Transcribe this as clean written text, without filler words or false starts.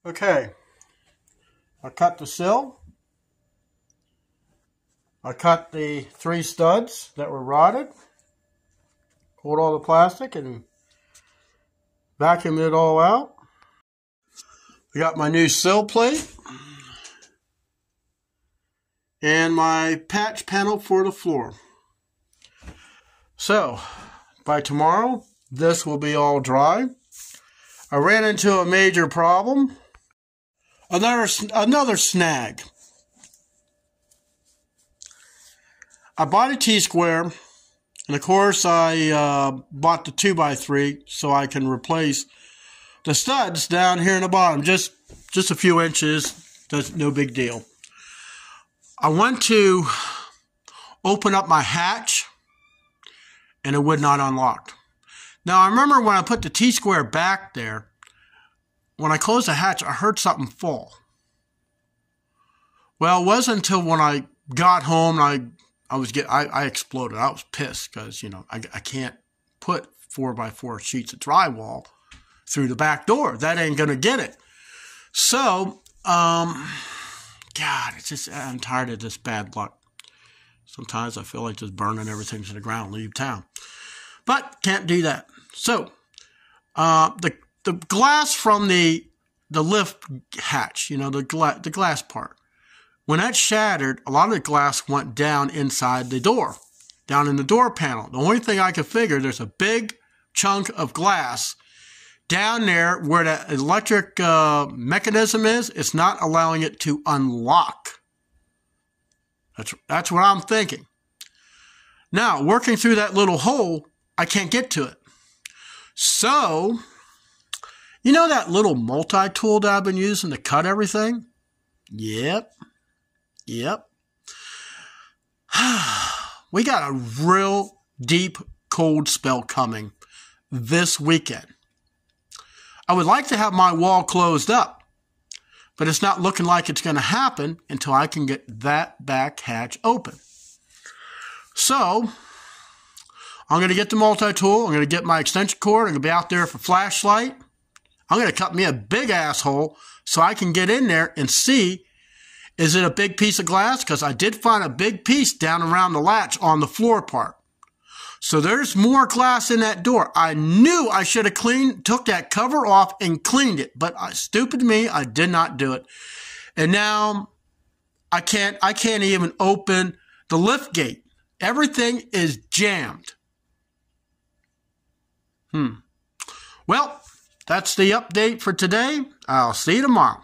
Okay, I cut the sill. I cut the 3 studs that were rotted. Pulled all the plastic and vacuumed it all out. I got my new sill plate and my patch panel for the floor. So, by tomorrow, this will be all dry. I ran into a major problem. Another snag. I bought a T-square, and of course I bought the 2x3 so I can replace the studs down here in the bottom, just a few inches. That's no big deal. I went to open up my hatch, and it would not unlock. Now I remember when I put the T-square back there, when I closed the hatch, I heard something fall. Well, it wasn't until when I got home and I exploded. I was pissed because, I can't put 4x4 sheets of drywall through the back door. That ain't going to get it. So, God, I'm tired of this bad luck. Sometimes I feel like just burning everything to the ground and leave town. But can't do that. So, the glass from the lift hatch, the glass part, when that shattered, a lot of the glass went down inside the door, down in the door panel. The only thing I could figure, there's a big chunk of glass down there where the electric mechanism is. It's not allowing it to unlock. That's what I'm thinking. Now, working through that little hole, I can't get to it. So, that little multi-tool that I've been using to cut everything? Yep. We got a real deep cold spell coming this weekend. I would like to have my wall closed up, but it's not looking like it's going to happen until I can get that back hatch open. So, I'm going to get the multi-tool. I'm going to get my extension cord. I'm going to be out there for flashlight. I'm going to cut me a big asshole so I can get in there and see, is it a big piece of glass? Because I did find a big piece down around the latch on the floor part. So there's more glass in that door. I knew I should have took that cover off and cleaned it. But stupid me, I did not do it. And now I can't even open the lift gate. Everything is jammed. Well, that's the update for today. I'll see you tomorrow.